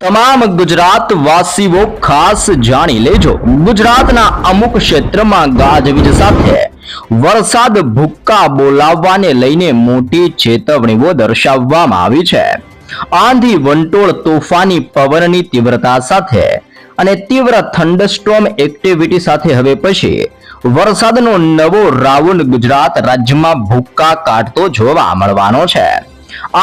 તમામ ગુજરાત વાસીઓ ખાસ જાણી લેજો, ગુજરાતના અમુક ક્ષેત્રમાં ગાજવીજ સાથે વરસાદ ભૂક્કા બોલાવવાને લઈને મોટી ચેતવણીઓ દર્શાવવામાં આવી છે. આંધી, વંટોળ, તોફાની પવનની તીવ્રતા સાથે અને તીવ્ર થંડરસ્ટોર્મ એક્ટિવિટી સાથે હવે પછી વરસાદનો નવો રાઉન્ડ ગુજરાત રાજ્યમાં ભૂક્કા કાઢતો જોવા મળવાનો છે.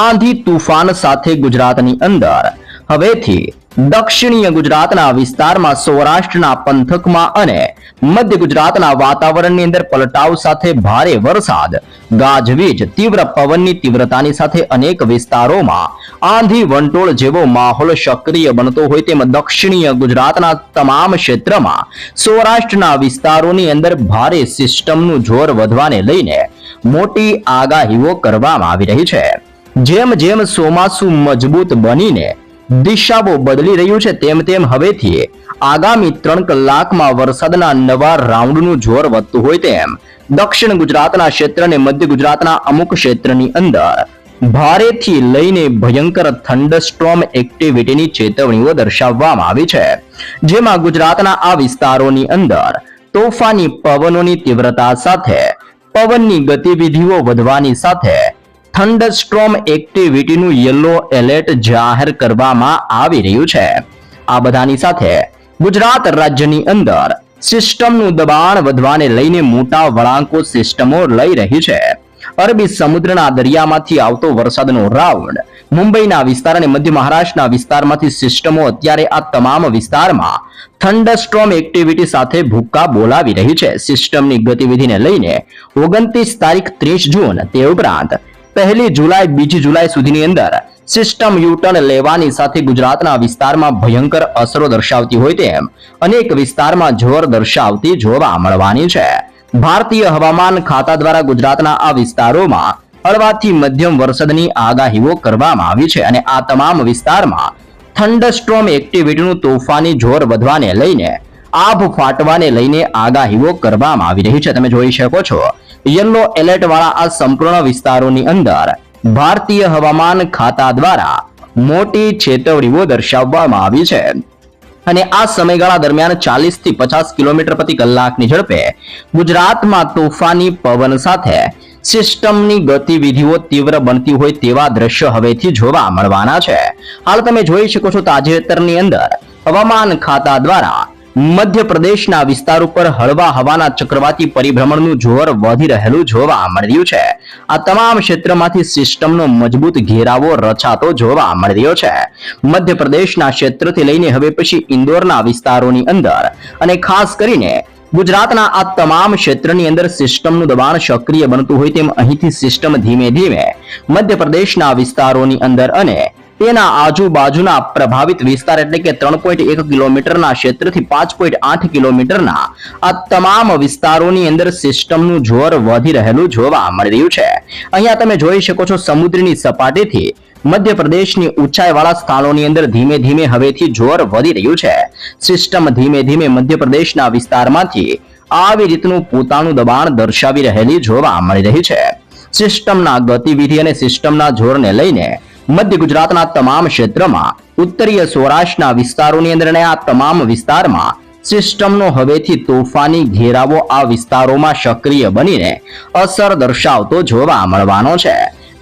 આંધી તુફાન સાથે ગુજરાતની અંદર હવેથી દક્ષિણીય ગુજરાતના વિસ્તારમાં, સૌરાષ્ટ્રના પંથકમાં અને મધ્ય ગુજરાતના વાતાવરણની અંદર પલટાવ સાથે ભારે વરસાદ, ગાજવીજ, તીવ્ર પવનની તીવ્રતાની સાથે અનેક વિસ્તારોમાં આંધી વંટોળ જેવો માહોલ સક્રિય બનતો હોય તેમ દક્ષિણીય ગુજરાતના તમામ ક્ષેત્રમાં સૌરાષ્ટ્રના વિસ્તારોની અંદર ભારે સિસ્ટમનું જોર વધવાને લઈને મોટી આગાહીઓ કરવામાં આવી રહી છે. જેમ જેમ ચોમાસું મજબૂત બનીને દિશાઓ બદલી રહ્યું છે તેમ તેમ હવેથી આગામી 3 કલાકમાં વરસાદના નવા રાઉન્ડનું જોર વધતું હોય તેમ દક્ષિણ ગુજરાતના ક્ષેત્ર અને મધ્ય ગુજરાતના અમુક ક્ષેત્રની અંદર ભારેથી લઈને ભયંકર થંડરસ્ટોર્મ એક્ટિવિટીની ચેતવણીઓ દર્શાવવામાં આવી છે. જેમાં ગુજરાતના આ વિસ્તારોની અંદર તોફાની પવનોની તીવ્રતા સાથે પવનની ગતિવિધિઓ વધવાની સાથે થંડરસ્ટોર્મ એક્ટિવિટીનું યલો એલર્ટ જાહેર કરવામાં આવી રહ્યું છે. આ બધાની સાથે ગુજરાત રાજ્યની અંદર સિસ્ટમનું દબાણ વધવાને લઈને મોટા વળાંકો સિસ્ટમો લઈ રહી છે. અરબી સમુદ્રના દરિયામાંથી આવતો વરસાદનો રાઉન્ડ મુંબઈના વિસ્તાર અને મધ્ય મહારાષ્ટ્રના વિસ્તારમાંથી સિસ્ટમો અત્યારે આ તમામ વિસ્તારમાં થંડરસ્ટોર્મ એક્ટિવિટી સાથે ભૂક્કા બોલાવી રહી છે. સિસ્ટમની ગતિવિધિને લઈને 29 તારીખ 30 જૂન તે ઉપરાંત 1 જુલાઈ 2 જુલાઈ સુધીની અંદર સિસ્ટમ યુટર્ન લેવાની સાથે ગુજરાતના વિસ્તારમાં ભયંકર અસરો દર્શાવતી હોય તેમ અનેક વિસ્તારમાં જોર દર્શાવતી જોવા મળવાની છે. ભારતીય હવામાન ખાતા દ્વારા ગુજરાતના આ વિસ્તારોમાં હળવાથી મધ્યમ વરસાદની આગાહીઓ કરવામાં આવી છે અને આ તમામ વિસ્તારમાં થંડરસ્ટોર્મ એક્ટિવિટીનું તોફાની જોર વધવાને લઈને આભ ફાટવાને લઈને આગાહીઓ કરવામાં આવી રહી છે. તમે જોઈ શકો છો યલો એલર્ટ વાળા આ સંપૂર્ણ વિસ્તારોની અંદર ભારતીય હવામાન ખાતા દ્વારા મોટી ચેતવણીઓ દર્શાવવામાં આવી છે અને આ સમયગાળા દરમિયાન 40 થી 50 કિલોમીટર પ્રતિ કલાકની ઝડપે ગુજરાતમાં તોફાની પવન સાથે સિસ્ટમની ગતિવિધિઓ તીવ્ર બનતી હોય તેવા દ્રશ્યો હવેથી જોવા મળવાના છે. હાલ તમે જોઈ શકો છો તાજેતરની અંદર હવામાન ખાતા દ્વારા મધ્યપ્રદેશના વિસ્તાર ઉપર હળવા હવાના ચક્રવાતી પરિભ્રમણનું જોર વધી રહેલું જોવા મળી રહ્યું છે. આ તમામ ક્ષેત્રમાંથી સિસ્ટમનો મજબૂત ઘેરાવો રચાતો જોવા મળી રહ્યો છે. મધ્યપ્રદેશના ક્ષેત્રથી લઈને હવે પછી ઇન્દોરના વિસ્તારોની અંદર અને ખાસ કરીને ગુજરાતના આ તમામ ક્ષેત્રની અંદર સિસ્ટમનું દબાણ સક્રિય બનતું હોય તેમ અહીંથી સિસ્ટમ ધીમે ધીમે મધ્યપ્રદેશના વિસ્તારોની અંદર અને તેના આજુબાજુના પ્રભાવિત વિસ્તાર એટલે કે 3.1 કિલોમીટરના ક્ષેત્રથી 5.8 કિલોમીટરના આ તમામ વિસ્તારોની અંદર સિસ્ટમનું જોર વધી રહેલું જોવા મળી રહ્યું છે. અહીંયા તમે જોઈ શકો છો સમુદ્રની સપાટીથી મધ્યપ્રદેશની ઊંચાઈવાળા સ્થળોની અંદર ધીમે ધીમે હવેથી જોર વધી રહ્યું છે. સિસ્ટમ ધીમે ધીમે મધ્યપ્રદેશના વિસ્તારમાંથી આવી રીતનું પોતાનું દબાણ દર્શાવી રહેલી જોવા મળી રહી છે. સિસ્ટમના ગતિવિધિ અને સિસ્ટમના જોરને લઈને મધ્ય ગુજરાતના તમામ ક્ષેત્રમાં ઉત્તરીય સૌરાષ્ટ્રના વિસ્તારોની અંદર અને આ તમામ વિસ્તારમાં સિસ્ટમનો હવેથી તોફાની ઘેરાવો આ વિસ્તારોમાં સક્રિય બનીને અસર દર્શાવતો જોવા મળવાનો છે.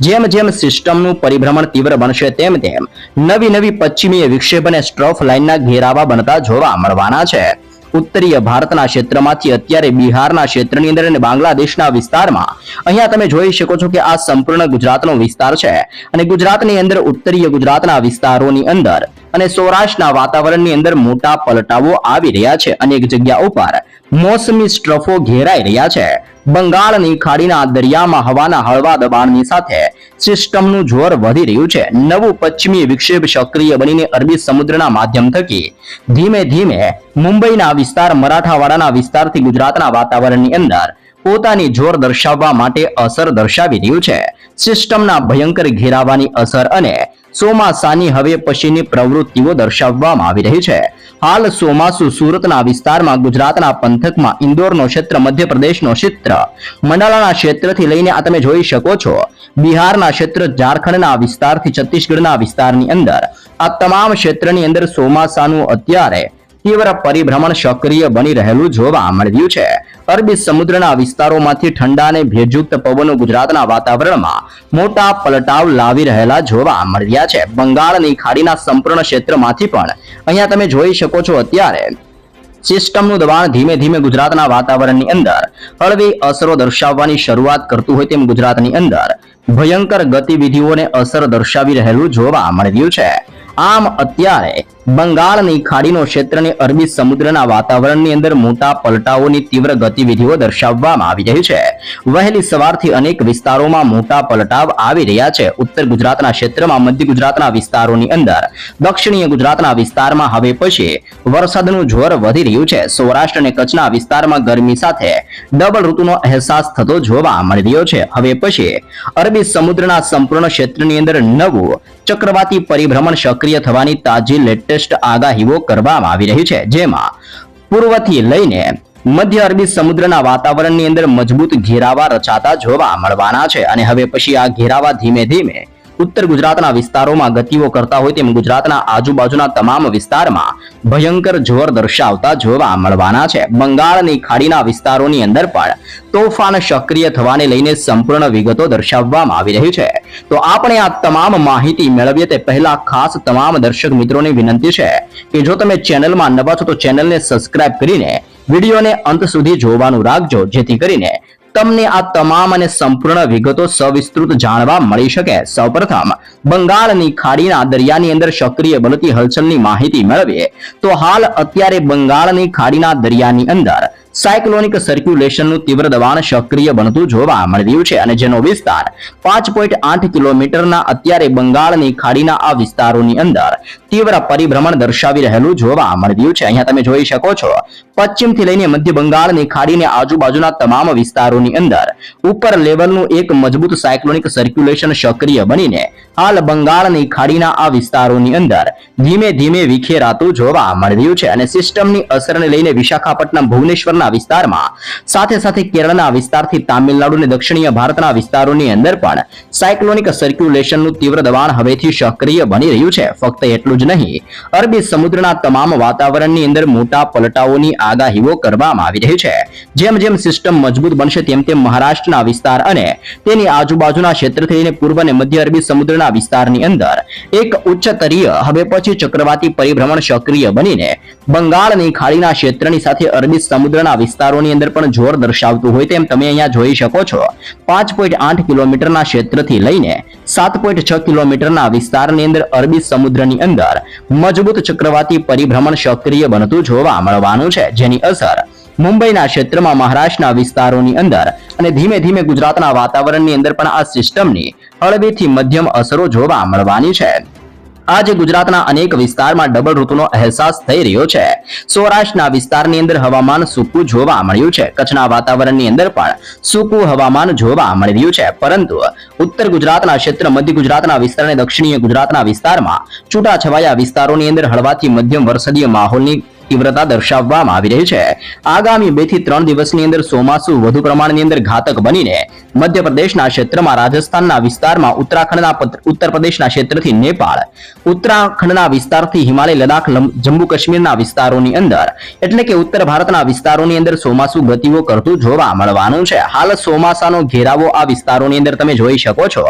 જેમ જેમ સિસ્ટમનું પરિભ્રમણ તીવ્ર બનશે તેમ તેમ નવી પશ્ચિમીય વિક્ષેપ અને સ્ટ્રફ લાઇનના ઘેરાવા બનતા જોવા મળવાના છે. ઉત્તરીય ભારતના ક્ષેત્રમાંથી અત્યારે બિહારના ક્ષેત્રની અંદર અને બાંગ્લાદેશના વિસ્તારમાં અહીંયા તમે જોઈ શકો છો કે આ સંપૂર્ણ ગુજરાતનો વિસ્તાર છે અને ગુજરાતની અંદર ઉત્તરીય ગુજરાતના વિસ્તારોની અંદર અને સૌરાષ્ટ્રના વાતાવરણની અંદર મોટા પલટાવો આવી રહ્યા છે. અનેક જગ્યા ઉપર મોસમી સ્ટ્રફો ઘેરાઈ રહ્યા છે. બંગાળની ખાડીના દરિયામાં હવાના હળવા દબાણની સાથે સિસ્ટમનું જોર વધી રહ્યું છે. નવું પશ્ચિમી વિક્ષેપ સક્રિય બનીને અરબી સમુદ્રના માધ્યમ થકી ધીમે ધીમે મુંબઈના વિસ્તાર, મરાઠાવાડાના વિસ્તારથી ગુજરાતના વાતાવરણની અંદર પોતાની જોર દર્શાવવા માટે અસર દર્શાવી રહ્યું છે. સિસ્ટમના ભયંકર ઘેરાવાની અસર અને ચોમાસાની હવે પછીની પ્રવૃત્તિઓ દર્શાવવામાં આવી રહી છે. હાલ ચોમાસુ સુરતના વિસ્તારમાં, ગુજરાતના પંથકમાં, ઇન્દોરનો ક્ષેત્ર, મધ્યપ્રદેશનો ક્ષેત્ર, મંડાલાના ક્ષેત્રથી લઈને આ તમે જોઈ શકો છો બિહારના ક્ષેત્ર, ઝારખંડના વિસ્તારથી છત્તીસગઢના વિસ્તારની અંદર આ તમામ ક્ષેત્રની અંદર ચોમાસાનું અત્યારે તીવ્ર પરિભ્રમણ સક્રિય બની રહેલું જોવા મળી રહ્યું છે. અરબી સમુદ્રના વિસ્તારોમાંથી ઠંડા અને ભેજયુક્ત પવનો ગુજરાતના વાતાવરણમાં મોટા પલટાવ લાવી રહેલા જોવા મળી રહ્યા છે. બંગાળની ખાડીના સંપૂર્ણ ક્ષેત્રમાંથી પણ અહીંયા તમે જોઈ શકો છો અત્યારે સિસ્ટમનું દબાણ ધીમે ધીમે ગુજરાતના વાતાવરણની અંદર હળવી અસરો દર્શાવવાની શરૂઆત કરતું હોય તેમ ગુજરાતની અંદર ભયંકર ગતિવિધિઓને અસર દર્શાવી રહેલું જોવા મળી રહ્યું છે. આમ અત્યારે બંગાળની ખાડીનો ક્ષેત્રને અરબી સમુદ્રના વાતાવરણની અંદર મોટા પલટાઓની તીવ્ર ગતિવિધિઓ દર્શાવવામાં આવી રહી છે. વહેલી સવારથી અનેક વિસ્તારોમાં મોટા પલટાવ આવી રહ્યા છે. ઉત્તર ગુજરાતના ક્ષેત્રમાં, મધ્ય ગુજરાતના વિસ્તારોની અંદર, દક્ષિણીય ગુજરાતના વિસ્તારમાં હવે પછી વરસાદનું જોર વધી રહ્યું છે. સૌરાષ્ટ્ર અને કચ્છના વિસ્તારમાં ગરમી સાથે ડબલ ઋતુનો અહેસાસ થતો જોવા મળી રહ્યો છે. હવે પછી અરબી સમુદ્રના સંપૂર્ણ ક્ષેત્રની અંદર નવું ચક્રવાતી પરિભ્રમણ સક્રિય થવાની તાજી લેટેસ્ટ આગાહીઓ કરવામાં આવી રહી છે, જેમાં પૂર્વથી લઈને મધ્ય અરબી સમુદ્રના વાતાવરણની અંદર મજબૂત ઘેરાવા રચાતા જોવા મળવાના છે. અને હવે પછી આ ઘેરાવા ધીમે ધીમે ઉત્તર ગુજરાતના વિસ્તારોમાં ગતિઓ કરતા હોય તેમ ગુજરાતના આજુબાજુના તમામ વિસ્તારમાં ભયંકર જોર દર્શાવતા જોવા મળવાના છે. બંગાળની ખાડીના વિસ્તારોની અંદર પણ તોફાન સક્રિય થવાને લઈને સંપૂર્ણ વિગતો દર્શાવવામાં આવી રહી છે. તો આપણે આ તમામ માહિતી મેળવીએ તે પહેલા ખાસ તમામ દર્શક મિત્રોને વિનંતી છે કે જો તમે ચેનલમાં નવા છો તો ચેનલને સબસ્ક્રાઇબ કરીને વિડીયોને અંત સુધી જોવાનું રાખજો, જેથી કરીને તમને આ તમામ અને સંપૂર્ણ વિગતો સવિસ્તૃત જાણવા મળી શકે. સૌપ્રથમ બંગાળની ખાડીના દરિયાની અંદર સક્રિય બનતી હલચલની માહિતી મેળવીએ તો હાલ અત્યારે બંગાળની ખાડીના દરિયાની અંદર સાયક્લોનિક સર્ક્યુલેશનનું તીવ્ર દબાણ સક્રિય બનતું જોવા મળી રહ્યું છે અને જેનો વિસ્તાર 5.8 કિલોમીટરના અત્યારે બંગાળની ખાડીના આ વિસ્તારોની અંદર તીવ્ર પરિભ્રમણ દર્શાવી રહેલું જોવા મળી રહ્યું છે. અહીંયા તમે જોઈ શકો છો પશ્ચિમથી લઈને મધ્ય બંગાળની ખાડીને આજુબાજુના તમામ વિસ્તારોની અંદર ઉપર લેવલનું એક મજબૂત સાયક્લોનિક સર્ક્યુલેશન સક્રિય બનીને હાલ બંગાળની ખાડીના આ વિસ્તારોની અંદર ધીમે ધીમે વિખેરાતું જોવા મળી રહ્યું છે અને સિસ્ટમની અસરને લઈને વિશાખાપટ્ટનમ, ભુવનેશ્વરના વિસ્તારમાં, સાથે સાથે કેરળના વિસ્તારથી તામિલનાડુ અને દક્ષિણીય ભારતના વિસ્તારોની અંદર પણ સાયક્લોનિક સર્ક્યુલેશનનું તીવ્ર દબાણ હવેથી સક્રિય બની રહ્યું છે. ફક્ત એટલું જ નહીં, અરબી સમુદ્રના તમામ વાતાવરણની અંદર મોટા પલટાઓની આગાહીઓ કરવામાં આવી રહી છે. જેમ જેમ સિસ્ટમ મજબૂત બનશે તેમ તેમ મહારાષ્ટ્રના વિસ્તાર અને તેની આજુબાજુના ક્ષેત્રથી લઈને પૂર્વ અને મધ્ય અરબી સમુદ્રના વિસ્તારની અંદર એક ઉચ્ચતરીય હવે પછી ચક્રવાતી પરિભ્રમણ સક્રિય બનીને બંગાળની ખાડીના ક્ષેત્રની સાથે અરબી સમુદ્રના વિસ્તારોની અંદર પણ જોર દર્શાવતું હોય તેમ તમે અહીંયા જોઈ શકો છો 5.8 કિલોમીટરના ક્ષેત્રથી લઈને 7.6 કિલોમીટરના વિસ્તારની અંદર અરબી સમુદ્રની અંદર મજબૂત ચક્રવાતી પરિભ્રમણ સક્રિય બનતું જોવા મળવાનું છે, જેની અસર મુંબઈના ક્ષેત્રમાં, મહારાષ્ટ્રના વિસ્તારોની અંદર અને ધીમે ધીમે ગુજરાતના વાતાવરણની અંદર પણ આ સિસ્ટમની હળવીથી મધ્યમ અસરો જોવા મળવાની છે. આજે ગુજરાતના અનેક વિસ્તારમાં ડબલ ઋતુનો અહેસાસ થઈ રહ્યો છે. સૌરાષ્ટ્રના વિસ્તારની અંદર હવામાન સૂકું જોવા મળ્યું છે. કચ્છના વાતાવરણની અંદર પણ સૂકું હવામાન જોવા મળી રહ્યું છે, પરંતુ ઉત્તર ગુજરાતના ક્ષેત્ર, મધ્ય ગુજરાતના વિસ્તાર અને દક્ષિણીય ગુજરાતના વિસ્તારમાં છૂટાછવાયા વિસ્તારોની અંદર હળવાથી મધ્યમ વરસાદી માહોલની તીવ્રતા દર્શાવવામાં આવી રહી છે. આગામી 2 થી 3 દિવસની અંદર ચોમાસુ વધુ પ્રમાણની અંદર ઘાતક બનીને મધ્યપ્રદેશના ક્ષેત્રમાં, રાજસ્થાનના વિસ્તારમાં, ઉત્તર પ્રદેશના ક્ષેત્રથી નેપાળ, ઉત્તરાખંડના વિસ્તારથી હિમાલય, લદાખ, જમ્મુ કાશ્મીરના વિસ્તારોની અંદર એટલે કે ઉત્તર ભારતના વિસ્તારોની અંદર ચોમાસુ ગતિઓ કરતું જોવા મળવાનું છે. હાલ ચોમાસાનો ઘેરાવો આ વિસ્તારોની અંદર તમે જોઈ શકો છો,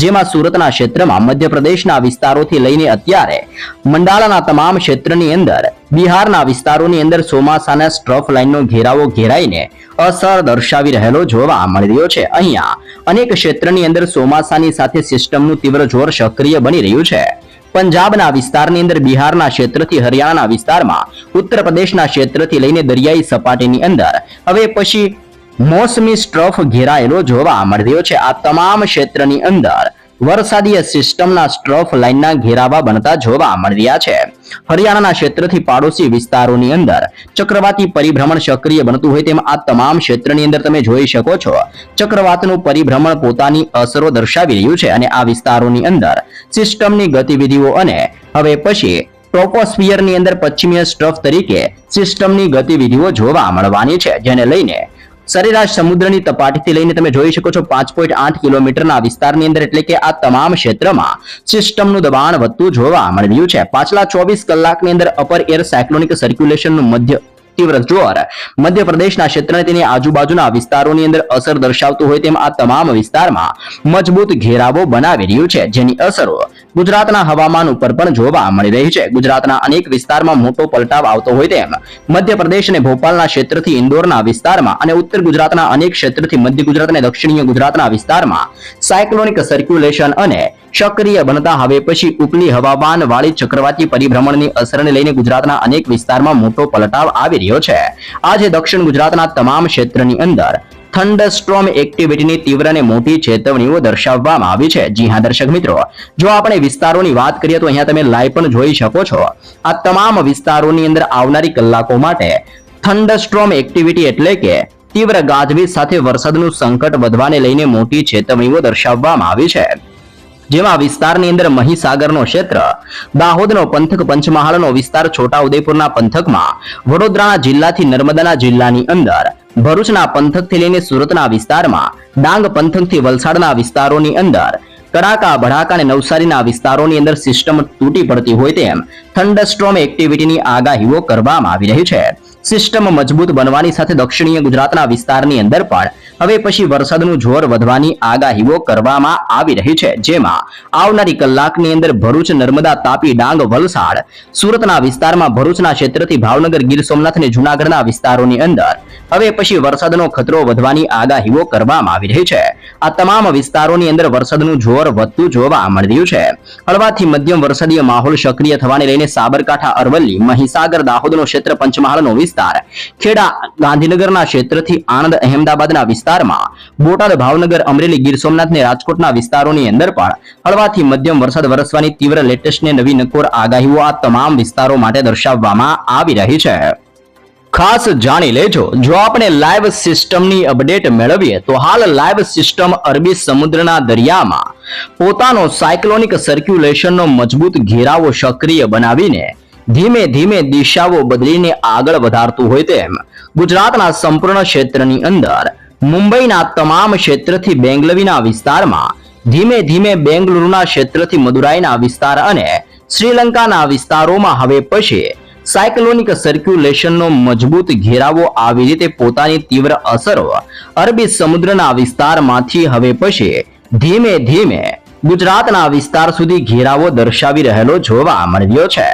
જેમાં સુરતના ક્ષેત્રમાં, મધ્યપ્રદેશના વિસ્તારોથી લઈને અત્યારે મંડાલાના તમામ ક્ષેત્રની અંદર, બિહારના વિસ્તારોની અંદર ચોમાસાના સ્ટ્રફ લાઇનનો ઘેરાવો ઘેરાઈને અસર દર્શાવી રહેલો જોવા મળી રહ્યો છે. અહીંયા અનેક ક્ષેત્રની અંદર ચોમાસાની સાથે સિસ્ટમનું તીવ્ર જોર સક્રિય બની રહ્યું છે. પંજાબના વિસ્તારની અંદર, બિહારના ક્ષેત્રથી હરિયાણાના વિસ્તારમાં, ઉત્તર પ્રદેશના ક્ષેત્રથી લઈને દરિયાઈ સપાટીની અંદર હવે પછી મોસમી સ્ટ્રફ ઘેરાયેલો જોવા મળી રહ્યો છે. આ તમામ ક્ષેત્રની અંદર વરસાદીય સિસ્ટમના સ્ટ્રફ લાઇનના ઘેરાવા બનતા જોવા મળી રહ્યા છે. હરિયાણાના ક્ષેત્રથી પાડોશી વિસ્તારોની અંદર ચક્રવાતી પરિભ્રમણ સક્રિય બનતું હોય તેમ આ તમામ ક્ષેત્રની અંદર તમે જોઈ શકો છો ચક્રવાતનું પરિભ્રમણ પોતાની અસરો દર્શાવી રહ્યું છે અને આ વિસ્તારોની અંદર સિસ્ટમની ગતિવિધિઓ અને હવે પછી ટ્રોપોસ્ફિયરની અંદર પશ્ચિમીય સ્ટ્રફ તરીકે સિસ્ટમની ગતિવિધિઓ જોવા મળવાની છે, જેને લઈને સરેરાશ સમુદ્રની સપાટીથી લઈને તમે જોઈ શકો છો 5.8 કિલોમીટરના વિસ્તારની અંદર, એટલે કે આ તમામ ક્ષેત્રમાં સિસ્ટમનું દબાણ વધતું જોવા મળી રહ્યું છે. પાછલા 24 કલાકની અંદર અપર એર સાયક્લોનિક સર્ક્યુલેશનનું તીવ્ર જોર મધ્યપ્રદેશના ક્ષેત્ર અને તેની આજુબાજુના વિસ્તારોની અંદર અસર દર્શાવતું હોય તેમ આ તમામ વિસ્તારમાં મજબૂત ઘેરાવો બનાવી રહ્યું છે, જેની અસરો ગુજરાતના હવામાન ઉપર પણ જોવા મળી રહી છે. ગુજરાતના અનેક વિસ્તારમાં મોટો પલટાવ આવતો હોય તેમ મધ્યપ્રદેશ અને ભોપાલના ક્ષેત્રથી ઇન્દોરના વિસ્તારમાં અને ઉત્તર ગુજરાતના અનેક ક્ષેત્રથી મધ્ય ગુજરાત અને દક્ષિણીય ગુજરાતના વિસ્તારમાં સાયક્લોનિક સર્ક્યુલેશન અને સક્રિય બનતા હવે પછી ઉપલી હવામાન વાળી ચક્રવાતી પરિભ્રમણની અસરને લઈને ગુજરાતના અનેક વિસ્તારમાં મોટો પલટાવ આવી રહ્યો છે. આજે દક્ષિણ ગુજરાતના તમામ ક્ષેત્રની અંદર થંડરસ્ટોર્મ એક્ટિવિટીની તીવ્ર અને મોટી ચેતવણીઓ દર્શાવવામાં આવી છે. જી હા દર્શક મિત્રો, જો આપણે વિસ્તારોની વાત કરીએ તો અહીંયા તમે લાઈવ પણ જોઈ શકો છો. આ તમામ વિસ્તારોની અંદર આવનારી કલાકો માટે થંડરસ્ટોર્મ એક્ટિવિટી એટલે કે તીવ્ર ગાજવીજ સાથે વરસાદનું સંકટ વધવાને લઈને મોટી ચેતવણીઓ દર્શાવવામાં આવી છે. જેમાં વિસ્તારની અંદર મહીસાગરનો ક્ષેત્ર, દાહોદનો પંથક, પંચમહાલનો વિસ્તાર, છોટાઉદેપુરના પંથકમાં, વડોદરાના જિલ્લાથી નર્મદાના જિલ્લાની અંદર, ભરૂચના પંથકથી લઈને સુરતના વિસ્તારમાં, ડાંગ પંથકથી વલસાડના વિસ્તારોની અંદર કડાકા ભડાકા અને નવસારીના વિસ્તારોની અંદર સિસ્ટમ તૂટી પડતી હોય તેમ થંડરસ્ટોર્મ એક્ટિવિટીની આગાહીઓ કરવામાં આવી રહી છે. સિસ્ટમ મજબૂત બનવાની સાથે દક્ષિણીય ગુજરાતના વિસ્તારની અંદર પણ હવે પછી વરસાદનું જોર વધવાની આગાહીઓ કરવામાં આવી રહી છે. જેમાં આવનારી કલાકની અંદર ભરૂચ, નર્મદા, તાપી, ડાંગ, વલસાડ, સુરતના વિસ્તારમાં, ભરૂચના ક્ષેત્રથી ભાવનગર, ગીર સોમનાથ અને જૂનાગઢના વિસ્તારોની અંદર હવે પછી વરસાદનો ખતરો વધવાની આગાહીઓ કરવામાં આવી રહી છે. આ તમામ વિસ્તારોની અંદર વરસાદનું જોર વધતું જોવા મળી રહ્યું છે. હળવાથી મધ્યમ વરસાદીય માહોલ સક્રિય થવાને લઈને સાબરકાંઠા, અરવલ્લી, મહીસાગર, દાહોદનો ક્ષેત્ર, પંચમહાલનો વિસ્તાર, ખેડા, ગાંધીનગરના ક્ષેત્રથી આણંદ, અહેમદાબાદના વિસ્તારમાં, બોટાદ, ભાવનગર, અમરેલી, ગીર સોમનાથ અને રાજકોટના વિસ્તારોની અંદર પણ હળવાથી મધ્યમ વરસાદ વરસવાની તીવ્ર લેટેસ્ટ ને નવી નકોર આગાહીઓ આ તમામ વિસ્તારો માટે દર્શાવવામાં આવી રહી છે. ખાસ જાણી લેજો, જો આપણે લાઈવ સિસ્ટમની અપડેટ મેળવીએ તો હાલ લાઈવ સિસ્ટમ અરબી સમુદ્રના દરિયામાં પોતાનો સાયક્લોનિક સર્ક્યુલેશનનો મજબૂત ઘેરાવો સક્રિય બનાવીને ધીમે ધીમે દિશાઓ બદલીને આગળ વધારતું હોય તેમ ગુજરાતના સંપૂર્ણ ક્ષેત્રની અંદર મુંબઈના તમામ ક્ષેત્રથી બેંગલવીના વિસ્તારમાં, ધીમે ધીમે બેંગલુરુના ક્ષેત્રથી મદુરાઈના વિસ્તાર અને શ્રીલંકાના વિસ્તારોમાં હવે પછી સાયક્લોનિક સર્ક્યુલેશનનો મજબૂત ઘેરાવો આવી રીતે પોતાની તીવ્ર અસરો અરબી સમુદ્રના વિસ્તારમાંથી હવે પછી ધીમે ધીમે ગુજરાતના વિસ્તાર સુધી ઘેરાવો દર્શાવી રહેલો જોવા મળ્યો છે.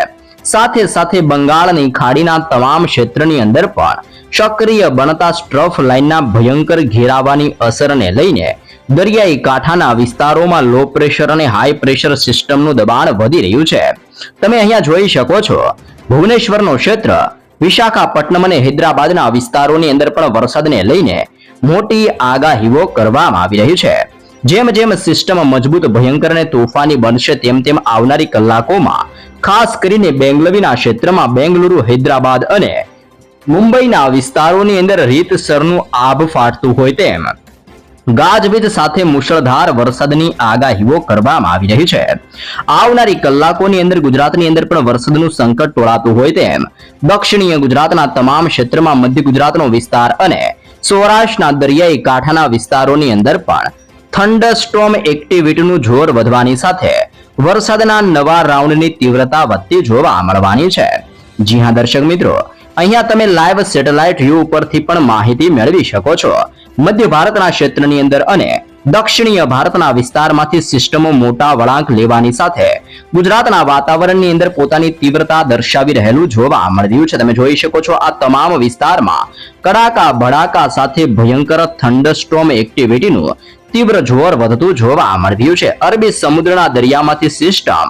સાથે સાથે બંગાળની ખાડીના તમામ ક્ષેત્રની અંદર પણ સક્રિય બનતા સ્ટ્રફ લાઇનના ભયંકર ઘેરાવાની અસરને લઈને દરિયાઈ કાંઠાના વિસ્તારોમાં લો પ્રેશર અને હાઈ પ્રેશર સિસ્ટમનું દબાણ વધી રહ્યું છે. તમે અહીંયા જોઈ શકો છો ભુવનેશ્વરનો ક્ષેત્ર, વિશાખાપટ્ટનમ અને હૈદરાબાદના વિસ્તારોની અંદર પણ વરસાદને લઈને મોટી આગાહીઓ કરવામાં આવી રહી છે. જેમ જેમ સિસ્ટમ મજબૂત, ભયંકર અને તોફાની બનશે તેમ તેમ આવનારી કલાકોમાં ખાસ કરીને બેંગલવીના ક્ષેત્રમાં, બેંગલુરુ, હૈદરાબાદ અને મુંબઈના વિસ્તારોની અંદર રીતસરનું આભ ફાટતું હોય તેમ ગાજવીજ સાથે મુશળધાર વરસાદની આગાહીઓ કરવામાં આવી રહી છે. આવનારી કલાકોની અંદર ગુજરાતની અંદર પણ વરસાદનું સંકટ ટોળાતું હોય તેમ દક્ષિણીય ગુજરાતના તમામ ક્ષેત્રમાં, મધ્ય ગુજરાતનો વિસ્તાર અને સૌરાષ્ટ્રના દરિયાઈ કાંઠાના વિસ્તારોની અંદર પણ થંડરસ્ટોર્મ એક્ટિવિટીનું જોર વધવાની સાથે વરસાદના નવા રાઉન્ડની તીવ્રતા વધતી જોવા મળવાની છે. જી હા દર્શક મિત્રો, અહીંયા તમે લાઈવ સેટેલાઇટ વ્યૂ ઉપરથી પણ માહિતી મેળવી શકો છો. મધ્ય ભારતના ક્ષેત્રની અંદર અને દક્ષિણીય ભારતના વિસ્તારમાંથી સિસ્ટમો મોટા વળાંક લેવાની સાથે ગુજરાતના વાતાવરણની અંદર પોતાની તીવ્રતા દર્શાવી રહેલું જોવા મળી રહ્યું છે. તમે જોઈ શકો છો આ તમામ વિસ્તારમાં કડાકા ભડાકા સાથે ભયંકર થંડરસ્ટોર્મ એક્ટિવિટીનું તીવ્ર જોર વધતું જોવા મળી રહ્યું છે. અરબી સમુદ્રના દરિયામાંથી સિસ્ટમ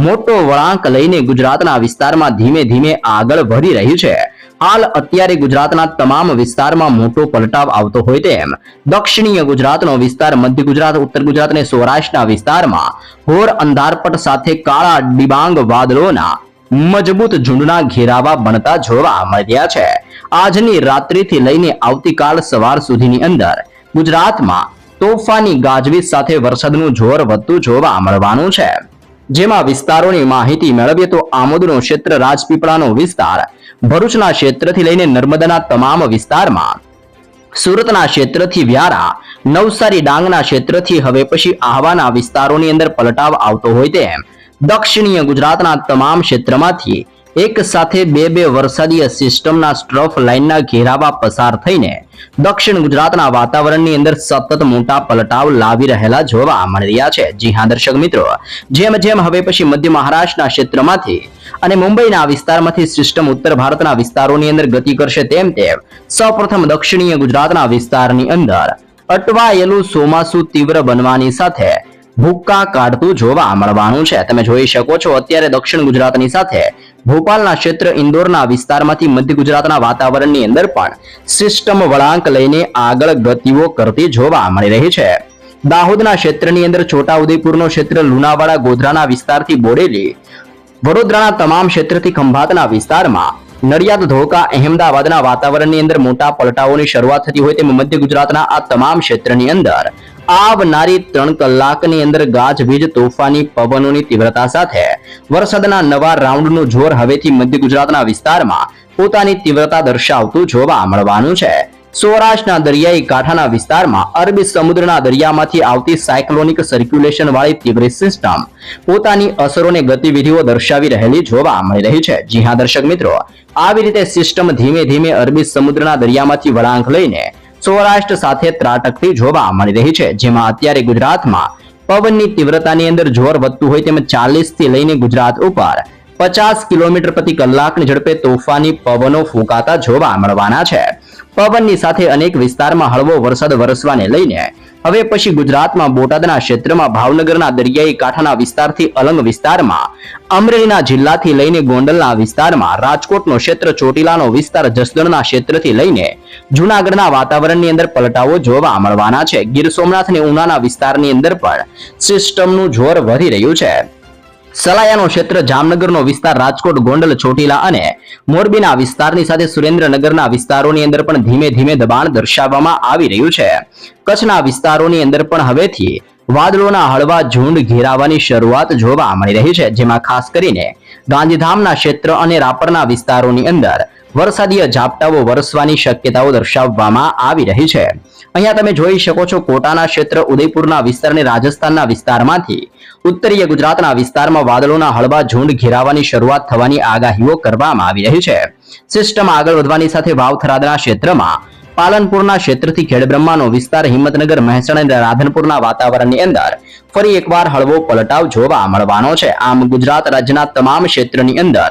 મોટો વળાંક લઈને ગુજરાતના વિસ્તારમાં ધીમે ધીમે આગળ વધી રહી છે. હાલ અત્યારે ગુજરાતના તમામ વિસ્તારમાં મોટો પલટાવ આવતો હોય તેમ દક્ષિણીય ગુજરાતનો વિસ્તાર, મધ્ય ગુજરાત, ઉત્તર ગુજરાત અને સૌરાષ્ટ્રના વિસ્તારમાં ઘોર અંધારપટ સાથે કાળા ડિબાંગ વાદળોના મજબૂત ઝુંડના ઘેરાવા બનતા જોવા મળ્યા છે. આજની રાત્રિથી લઈને આવતીકાલ સવાર સુધીની અંદર ગુજરાતમાં તોફાની ગાજવીજ સાથે વરસાદનું જોર વધતું જોવા મળવાનું છે. જેમાં વિસ્તારોની માહિતી મેળવીએ તો આમોદનો ક્ષેત્ર રાજપીપળાનો વિસ્તાર, ભરૂચના ક્ષેત્રથી લઈને નર્મદાના તમામ વિસ્તારમાં, સુરતના ક્ષેત્રથી વ્યારા, નવસારી ડાંગના ક્ષેત્રથી હવે પછી આહવાના વિસ્તારોની અંદર પલટાવ આવતો હોય તેમ દક્ષિણીય ગુજરાતના તમામ ક્ષેત્રમાંથી એક સાથે બે વરસાદીય સિસ્ટમના સ્ટ્રફ લાઇનના ઘેરાવા પસાર થઈને દક્ષિણ ગુજરાતના વાતાવરણની અંદર સતત મોટા પલટાવ લાવી રહેલા જોવા મળી રહ્યા છે. જી હા દર્શક મિત્રો, જેમ જેમ હવે પછી મધ્ય મહારાષ્ટ્રના ક્ષેત્રમાંથી અને મુંબઈના વિસ્તારમાંથી સિસ્ટમ ઉત્તર ભારતના વિસ્તારોની અંદર ગતિ કરશે તેમ સૌપ્રથમ દક્ષિણીય ગુજરાતના વિસ્તારની અંદર અટવાયેલું ચોમાસું તીવ્ર બનવાની સાથે ભૂક્કા કાઢતું જોવા મળવાનું છે. તમે જોઈ શકો છો અત્યારે દક્ષિણ ગુજરાતની સાથે ભોપાલના ક્ષેત્ર, ઇન્દોરના વિસ્તારમાંથી મધ્ય ગુજરાતના વાતાવરણની અંદર પણ સિસ્ટમ વળાંક લઈને આગળ ગતિઓ કરતી જોવા મળી રહી છે. દાહોદના ક્ષેત્રની અંદર છોટાઉદેપુરનો ક્ષેત્ર, લુણાવાડા, ગોધરાના વિસ્તારથી બોડેલી, વડોદરાના તમામ ક્ષેત્રથી ખંભાતના વિસ્તારમાં, નડિયાદ, ધોળકા, અહેમદાબાદના વાતાવરણની અંદર મોટા પલટાઓની શરૂઆત થતી હોય તેમ મધ્ય ગુજરાતના આ તમામ ક્ષેત્રની અંદર આવનારી 3 કલાકની અંદર ગાજવીજ, તોફાની પવનોની તીવ્રતા સાથે વરસાદના નવા રાઉન્ડનું જોર હવેથી મધ્ય ગુજરાતના વિસ્તારમાં પોતાની તીવ્રતા દર્શાવતું જોવા મળવાનું છે. સૌરાષ્ટ્રના દરિયાઈ કાંઠાના વિસ્તારમાં અરબી સમુદ્રના દરિયામાંથી આવતી સાયક્લોનિક સર્ક્યુલેશન વાળી તીવ્ર સિસ્ટમ પોતાની અસરોને ગતિવિધિઓ દર્શાવી રહેલી જોવા મળી રહી છે. જી હા દર્શક મિત્રો, આવી રીતે સિસ્ટમ ધીમે ધીમે અરબી સમુદ્રના દરિયામાંથી વળાંક લઈને સૌરાષ્ટ્ર સાથે ત્રાટકતી જોવા મળી રહી છે. જેમાં અત્યારે ગુજરાતમાં પવનની તીવ્રતાની અંદર જોર વધતું હોય તેમ 40 થી લઈને ગુજરાત ઉપર 50 કિલોમીટર પ્રતિ કલાકની ઝડપે તોફાની પવનો ફૂંકાતા જોવા મળવાના છે. પવનની સાથે અનેક વિસ્તારમાં હળવો વરસાદ વરસવાને લઈને હવે પછી ગુજરાતમાં બોટાદના ક્ષેત્રમાં, ભાવનગરના દરિયાઈ કાંઠાના વિસ્તારથી અલંગ વિસ્તારમાં, અમરેલીના જિલ્લાથી લઈને ગોંડલના વિસ્તારમાં, રાજકોટનો ક્ષેત્ર, ચોટીલાનો વિસ્તાર, જસદણના ક્ષેત્રથી લઈને જૂનાગઢના વાતાવરણની અંદર પલટાવો જોવા મળવાના છે. ગીર સોમનાથ અને ઉનાના વિસ્તારની અંદર પણ સિસ્ટમનું જોર વધી રહ્યું છે. સલાયાનો ક્ષેત્ર, જામનગરનો વિસ્તાર, રાજકોટ, ગોંડલ, ચોટીલા અને મોરબીના વિસ્તારની સાથે સુરેન્દ્રનગરના વિસ્તારોની અંદર પણ ધીમે ધીમે દબાણ દર્શાવવામાં આવી રહ્યું છે. કચ્છના વિસ્તારોની અંદર પણ હવેથી વાદળોના હળવા ઝુંડ ઘેરાવાની શરૂઆત જોવા મળી રહી છે. જેમાં ખાસ કરીને ગાંધીધામના ક્ષેત્ર અને રાપરના વિસ્તારોની અંદર વરસાદીય ઝાપટાઓ વરસવાની શક્યતાઓ દર્શાવવામાં આવી રહી છે. અહીંયા તમે જોઈ શકો છો કોટાના ક્ષેત્ર, ઉદયપુરના વિસ્તાર અને રાજસ્થાનના વિસ્તારમાંથી ઉત્તરીય ગુજરાતના વિસ્તારમાં વાદળોના હળવા ઝુંડ ઘેરાવાની શરૂઆત થવાની આગાહીઓ કરવામાં આવી રહી છે. સિસ્ટમ આગળ વધવાની સાથે વાવથરાદના ક્ષેત્રમાં, પાલનપુરના ક્ષેત્રથી ખેડબ્રહ્માનો વિસ્તાર, હિંમતનગર, મહેસાણા અને રાધનપુરના વાતાવરણની અંદર ફરી એકવાર હળવો પલટાવ જોવા મળવાનો છે. આમ ગુજરાત રાજ્યના તમામ ક્ષેત્રની અંદર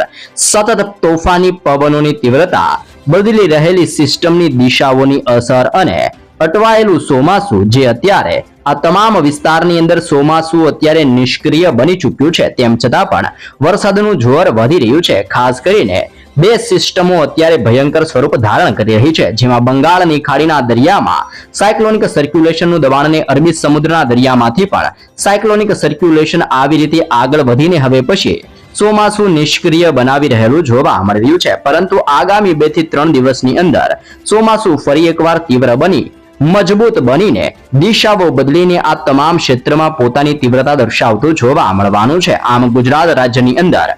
સતત તોફાની પવનોની તીવ્રતા, બદલી રહેલી સિસ્ટમની દિશાઓની અસર અને અટવાયેલું ચોમાસું, જે અત્યારે આ તમામ વિસ્તારની અંદર ચોમાસું અત્યારે નિષ્ક્રિય બની ચૂક્યું છે, તેમ છતાં પણ વરસાદનું જોર વધી રહ્યું છે. ખાસ કરીને 2 સિસ્ટમો અત્યારે ભયંકર સ્વરૂપ ધારણ કરી રહી છે. જેમાં બંગાળની ખાડીના દરિયામાં સાયક્લોનિક સર્ક્યુલેશનનું દબાણ અને અરબી સમુદ્રના દરિયામાંથી પણ સાયક્લોનિક સર્ક્યુલેશન આવી રીતે આગળ વધીને હવે પછી ચોમાસું નિષ્ક્રિય બનાવી રહેલું જોવા મળી રહ્યું છે. પરંતુ આગામી 2 થી 3 દિવસની અંદર ચોમાસું ફરી એકવાર તીવ્ર બની મજબૂત બનીને દિશાઓ બદલીને આ તમામ ક્ષેત્રમાં પોતાની તીવ્રતા દર્શાવતું જોવા મળવાનું છે. આમ ગુજરાત રાજ્યની અંદર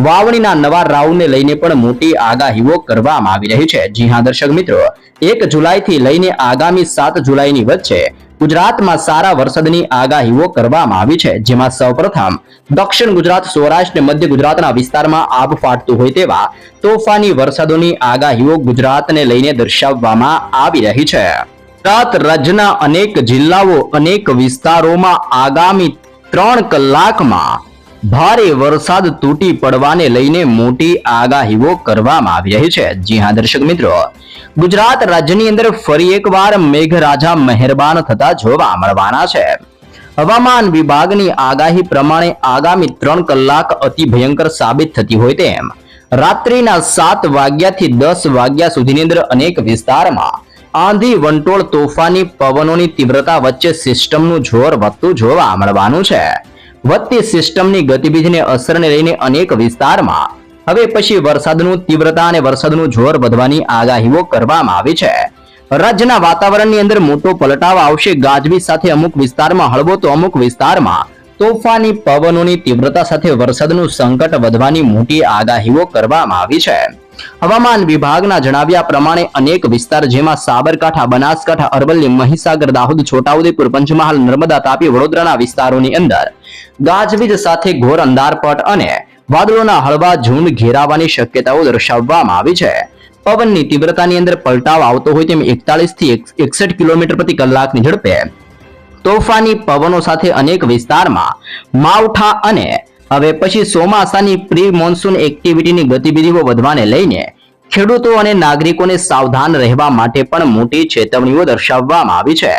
વાવણીના નવા રાઉન્ડને લઈને પણ મોટી આગાહીઓ કરવામાં આવી રહી છે. જી હા દર્શક મિત્રો, 1 જુલાઈથી લઈને આગામી 7 જુલાઈની વચ્ચે ગુજરાતમાં સારા વરસાદની આગાહીઓ કરવામાં આવી છે. જેમાં સૌપ્રથમ દક્ષિણ ગુજરાત, સૌરાષ્ટ્ર અને મધ્ય ગુજરાતના વિસ્તારમાં આબ ફાટતું હોય તેવા તોફાની વરસાદોની આગાહીઓ ગુજરાતને લઈને દર્શાવવામાં આવી રહી છે. ગુજરાત રાજ્યના અનેક જિલ્લાઓ, અનેક વિસ્તારોમાં આગામી 3 કલાકમાં ભારે વરસાદ તૂટી પડવાને લઈને મોટી આગાહીઓ કરવામાં આવી રહી છે. જી હા દર્શક મિત્રો, ગુજરાત રાજ્યની અંદર ફરી એકવાર મેઘરાજા મહેરબાન થતા જોવા મળવાના છે. હવામાન વિભાગની આગાહી પ્રમાણે આગામી 3 કલાક અતિ ભયંકર સાબિત થતી હોય તેમ રાત્રિના 7 વાગ્યાથી 10 વાગ્યા સુધીની અંદર અનેક વિસ્તારમાં આંધી, વંટોળ, તોફાની પવનોની તીવ્રતા વચ્ચે સિસ્ટમનું જોર વધતું જોવા મળવાનું છે. વધતી સિસ્ટમની ગતિવિધિને અસરને લઈને અનેક વિસ્તારમાં હવે પછી વરસાદનું તીવ્રતા અને વરસાદનું જોર વધવાની આગાહીઓ કરવામાં આવી છે. રાજ્યના વાતાવરણની અંદર મોટો પલટાવ આવશે. ગાજવીજ સાથે અમુક વિસ્તારમાં હળવો તો અમુક વિસ્તારમાં તોફાની પવનોની તીવ્રતા સાથે વરસાદનું સંકટ વધવાની મોટી આગાહીઓ કરવામાં આવી છે. હવામાન વિભાગના જણાવ્યા પ્રમાણે અનેક વિસ્તાર જેમાં સાબરકાંઠા, બનાસકાંઠા, અરવલ્લી, મહીસાગર, દાહોદ, છોટાઉદેપુર, પંચમહાલ, નર્મદા, તાપી, વડોદરાના વિસ્તારોની અંદર ગાજવીજ સાથે ઘોર અંધારપટ અને વાદળોના હળવા ઝુંડ ઘેરાવાની શક્યતાઓ દર્શાવવામાં આવી છે. પવનની તીવ્રતાની અંદર પલટાવ આવતો હોય તેમ 41 થી 61 કિલોમીટર પ્રતિ કલાકની ઝડપે તોફાની પવનો સાથે અનેક વિસ્તારમાં માવઠા અને હવે પછી ચોમાસાની પ્રી મોન્સૂન એક્ટિવિટીની ગતિવિધિઓ વધવાને લઈને ખેડૂતો અને નાગરિકોને સાવધાન રહેવા માટે પણ મોટી ચેતવણીઓ દર્શાવવામાં આવી છે.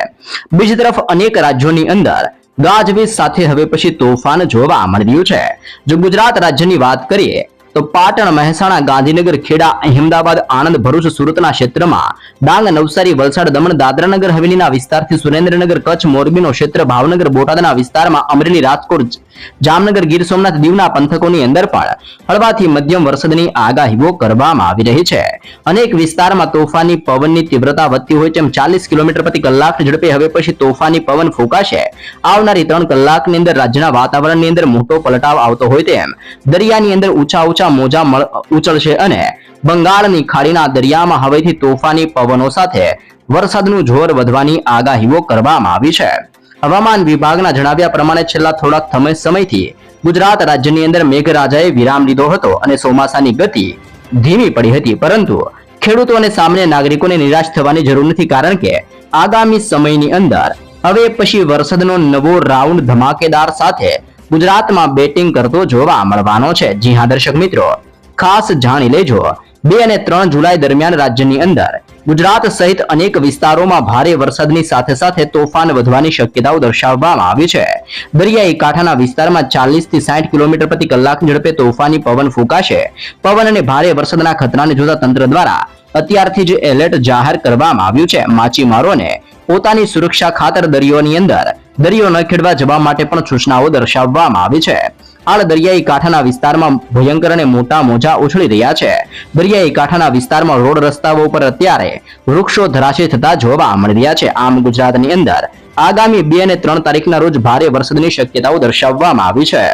બીજી તરફ અનેક રાજ્યોની અંદર ગાજવીજ સાથે હવે પછી તોફાન જોવા મળી રહ્યું છે. જો ગુજરાત રાજ્યની વાત કરીએ તો પાટણ, મહેસાણા, ગાંધીનગર, ખેડા, અહેમદાબાદ, આણંદ, ભરૂચ, સુરતના ક્ષેત્રમાં, ડાંગ, નવસારી, વલસાડ, દમણ, દાદરાનગર હવેલીના વિસ્તારથી સુરેન્દ્રનગર, કચ્છ, મોરબીનો ક્ષેત્ર, ભાવનગર, બોટાદના વિસ્તારમાં, અમરેલી, રાજકોટ, જામનગર, ગીર સોમનાથ, દીવના પંથકોની અંદર પણ હળવાથી મધ્યમ વરસાદની આગાહીઓ કરવામાં આવી રહી છે. અનેક વિસ્તારમાં તોફાની પવનની તીવ્રતા વધતી હોય તેમ 40 કિલોમીટર પ્રતિ કલાકની ઝડપે હવે પછી તોફાની પવન ફૂંકાશે. આવનારી 3 કલાકની અંદર રાજ્યના વાતાવરણની અંદર મોટો પલટાવ આવતો હોય તેમ દરિયાની અંદર ઊંચા મોજા ઉછળશે અને બંગાળની ખાડીના દરિયામાં હવેથી તોફાની પવનો સાથે વરસાદનું જોર વધવાની આગાહીઓ કરવામાં આવી છે. હવામાન વિભાગના જણાવ્યા પ્રમાણે છેલ્લા થોડાક સમયથી ગુજરાત રાજ્યની અંદર મેઘરાજાએ વિરામ લીધો હતો અને ચોમાસાની ગતિ ધીમી પડી હતી, પરંતુ ખેડૂતો અને સામાન્ય નાગરિકોને નિરાશ થવાની જરૂર નથી, કારણ કે આગામી સમયની અંદર હવે પછી વરસાદનો નવો રાઉન્ડ ધમાકેદાર સાથે ગુજરાતમાં બેટિંગ કરતો જોવા મળવાનો છે. જી હા દર્શક મિત્રો, ખાસ જાણી લેજો, 2 અને 3 જુલાઈ દરમિયાન રાજ્યની અંદર ગુજરાત સહિત અનેક વિસ્તારોમાં ભારે વરસાદની સાથે સાથે તોફાન વધવાની શક્યતાઓ દર્શાવવામાં આવી છે. દરિયાઈ કાંઠાના વિસ્તારમાં 40 થી 60 કિલોમીટર પ્રતિ કલાકની ઝડપે તોફાની પવન ફૂંકાશે. પવન અને ભારે વરસાદના ખતરાને જોતા તંત્ર દ્વારા અત્યારથી જ એલર્ટ જાહેર કરવામાં આવ્યું છે. માછીમારોને પોતાની સુરક્ષા ખાતર દરિયો ન ખેડવા જવા માટે પણ સૂચનાઓ દર્શાવવામાં આવી છે. હાલ દરિયાઈ કાંઠાના વિસ્તારમાં ભયંકર અને મોટા મોજા ઉછળી રહ્યા છે. દરિયાઈ કાંઠાના વિસ્તારમાં રોડ રસ્તાઓ પર અત્યારે વૃક્ષો ધરાશય થતા જોવા મળી રહ્યા છે. આમ ગુજરાતની અંદર આગામી 2 અને 3 તારીખના રોજ ભારે વરસાદની શક્યતાઓ દર્શાવવામાં આવી છે.